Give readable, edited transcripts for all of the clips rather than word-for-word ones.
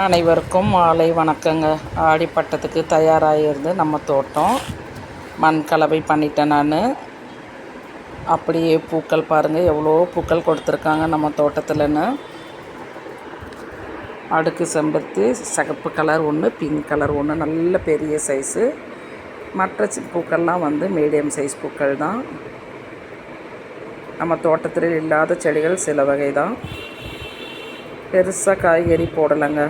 அனைவருக்கும் மாலை வணக்கங்க. ஆடிப்பட்டத்துக்கு தயாராகிருந்து நம்ம தோட்டம் மண் கலவை பண்ணிட்டேன் நான். அப்படியே பூக்கள் பாருங்கள், எவ்வளோ பூக்கள் கொடுத்துருக்காங்க நம்ம தோட்டத்தில்னு. அடுக்கு செம்பருத்தி சிகப்பு கலர் ஒன்று, பிங்க் கலர் ஒன்று, நல்ல பெரிய சைஸு. மற்ற பூக்கள்லாம் மீடியம் சைஸ் பூக்கள் தான். நம்ம தோட்டத்தில் இல்லாத செடிகள் சில வகை தான். பெருசாக காய்கறி போடலைங்க.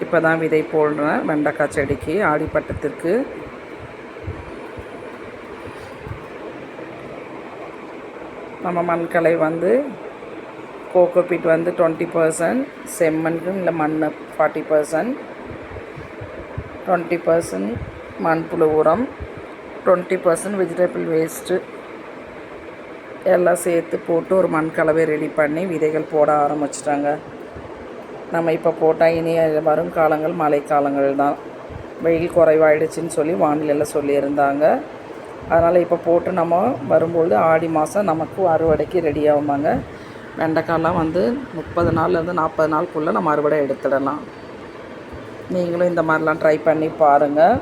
இப்போ தான் விதை போடுறேன் வெண்டைக்காய் செடிக்கு ஆடிப்பட்டத்திற்கு. நம்ம மண்கலை கோகோபீட் 20%, செம்மண்கு இல்லை மண் 40%, 20% மண்புழு உரம், 20% வெஜிடபிள் வேஸ்ட்டு எல்லாம் சேர்த்து போட்டு ஒரு மண் கலவை ரெடி பண்ணி விதைகள் போட ஆரம்பிச்சிட்டாங்க. நம்ம இப்போ போட்டால் இனி வரும் காலங்கள் மழைக்காலங்கள் தான். வெயில் குறைவாயிடுச்சின்னு சொல்லி வானிலையில் சொல்லியிருந்தாங்க. அதனால் இப்போ போட்டு நம்ம வரும்பொழுது ஆடி மாதம் நமக்கு அறுவடைக்கு ரெடி ஆகுமாங்க. வெண்டைக்காயெலாம் 30 நாள்லேருந்து 40 நாளுக்குள்ளே நம்ம அறுவடை எடுத்துடலாம். நீங்களும் இந்த மாதிரிலாம் ட்ரை பண்ணி பாருங்கள்.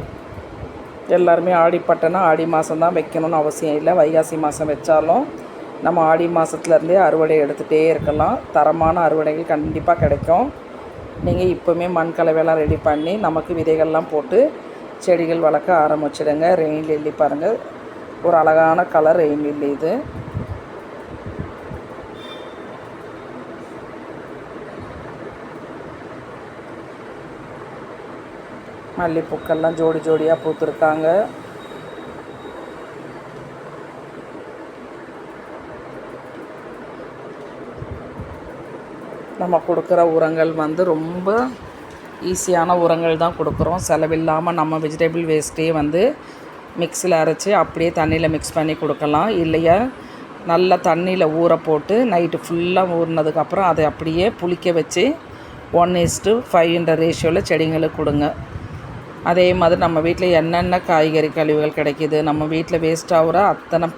எல்லாருமே ஆடிப்பட்டனா ஆடி மாதம் தான் வைக்கணும்னு அவசியம் இல்லை. வைகாசி மாதம் வச்சாலும் நம்ம ஆடி மாதத்துலேருந்தே அறுவடை எடுத்துகிட்டே இருக்கலாம். தரமான அறுவடைகள் கண்டிப்பாக கிடைக்கும். நீங்கள் இப்போவுமே மண் கலவையெல்லாம் ரெடி பண்ணி நமக்கு விதைகள்லாம் போட்டு செடிகள் வளர்க்க ஆரம்பிச்சிடுங்க. ரெயின் லில்லி பாருங்கள், ஒரு அழகான கலர் ரெயின் லில்லி இது. மல்லிப்பூக்கள்லாம் ஜோடி ஜோடியாக பூத்துருக்காங்க. நம்ம கொடுக்குற உரங்கள் ரொம்ப ஈஸியான உரங்கள் தான் கொடுக்குறோம். செலவில்லாமல் நம்ம வெஜிடபிள் வேஸ்ட்டே மிக்ஸியில் அரைச்சி அப்படியே தண்ணியில் மிக்ஸ் பண்ணி கொடுக்கலாம். இல்லையா நல்லா தண்ணியில் ஊற போட்டு நைட்டு ஃபுல்லாக ஊறினதுக்கப்புறம் அதை அப்படியே புளிக்க வச்சு 1:5 ரேஷியோவில் செடிங்களுக்கு கொடுங்க. அதே மாதிரி நம்ம வீட்டில் என்னென்ன காய்கறி கழிவுகள் கிடைக்கிது, நம்ம வீட்டில் வேஸ்ட் ஆகிற அத்தனை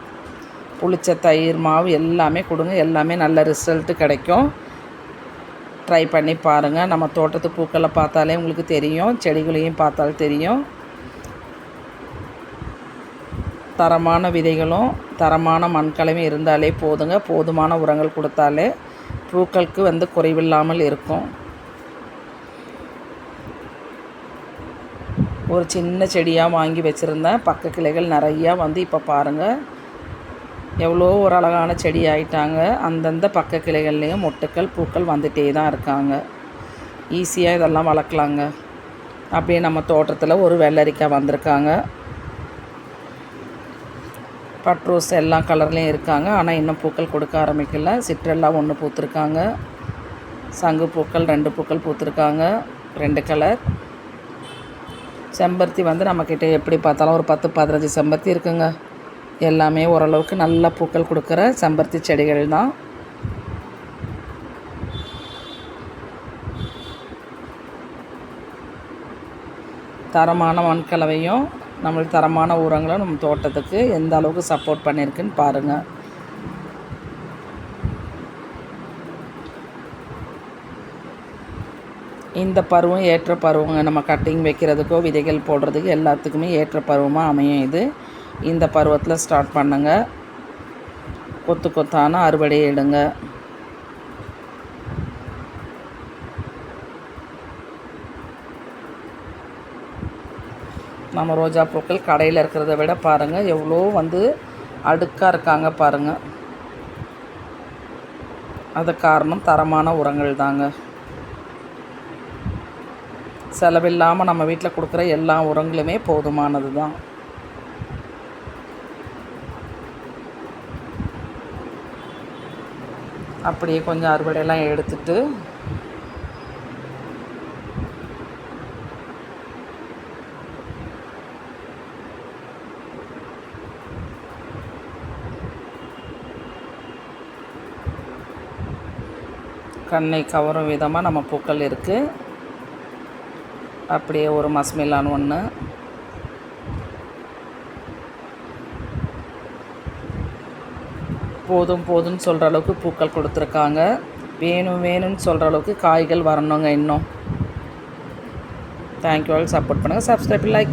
புளிச்ச தயிர் மாவு எல்லாமே கொடுங்க. எல்லாமே நல்ல ரிசல்ட்டு கிடைக்கும். ட்ரை பண்ணி பாருங்கள். நம்ம தோட்டத்து பூக்களை பார்த்தாலே உங்களுக்கு தெரியும், செடிகளையும் பார்த்தாலும் தெரியும். தரமான விதைகளும் தரமான மண்கலவையும் இருந்தாலே போதுங்க. போதுமான உரங்கள் கொடுத்தாலே பூக்களுக்கு குறைவில்லாமல் இருக்கும். ஒரு சின்ன செடியாக வாங்கி வச்சுருந்தேன். பக்க கிளைகள் நிறையா இப்போ பாருங்கள் எவ்வளோ ஒரு அழகான செடி ஆகிட்டாங்க. அந்தந்த பக்க கிளைகள்லேயும் மொட்டுக்கள் பூக்கள் வந்துகிட்டே தான் இருக்காங்க. ஈஸியாக இதெல்லாம் வளர்க்கலாங்க. அப்படியே நம்ம தோட்டத்தில் ஒரு வெள்ளரிக்காய் வந்திருக்காங்க. பட்ரோஸ் எல்லா கலர்லேயும் இருக்காங்க. ஆனால் இன்னும் பூக்கள் கொடுக்க ஆரம்பிக்கல. சிட்ரெல்லா 1 பூத்துருக்காங்க. சங்கு பூக்கள் 2 பூக்கள் பூத்துருக்காங்க, 2 கலர். செம்பருத்தி நம்மக்கிட்ட எப்படி பார்த்தாலும் ஒரு 10-15 செம்பருத்தி இருக்குங்க. எல்லாமே ஓரளவுக்கு நல்ல பூக்கள் கொடுக்குற செம்பருத்தி செடிகள் தான். தரமான மண்கலவையும் நம்மளுக்கு தரமான உரங்களும் நம்ம தோட்டத்துக்கு எந்த அளவுக்கு சப்போர்ட் பண்ணியிருக்குன்னு பாருங்கள். இந்த பருவம் ஏற்ற பருவங்க. நம்ம கட்டிங் வைக்கிறதுக்கோ விதைகள் போடுறதுக்கு எல்லாத்துக்குமே ஏற்ற பருவமாக அமையும் இது. இந்த பருவத்தில் ஸ்டார்ட் பண்ணுங்க. கொத்து கொத்தான அறுவடையை எடுங்க. நம்ம ரோஜா பூக்கள் கடையில் இருக்கிறத விட பாருங்கள் எவ்வளோ அடுக்காக இருக்காங்க பாருங்கள். அது காரணம் தரமான உரங்கள் தாங்க. செலவில்லாமல் நம்ம வீட்டில் கொடுக்குற எல்லா உரங்களுமே போதுமானது தான். அப்படியே கொஞ்சம் அறுவடையெல்லாம் எடுத்துட்டு கண்ணை கவரும் விதமாக நம்ம பூக்கள் இருக்குது. அப்படியே ஒரு மஸ்மிலான் 1, போதும் போதும்னு சொல்கிற அளவுக்கு பூக்கள் கொடுத்துருக்காங்க. வேணும் வேணும்னு சொல்கிற அளவுக்கு காய்கள் வரணுங்க இன்னும். தேங்க்யூ ஆல் சப்போர்ட் பண்ணுங்கள். Subscribe like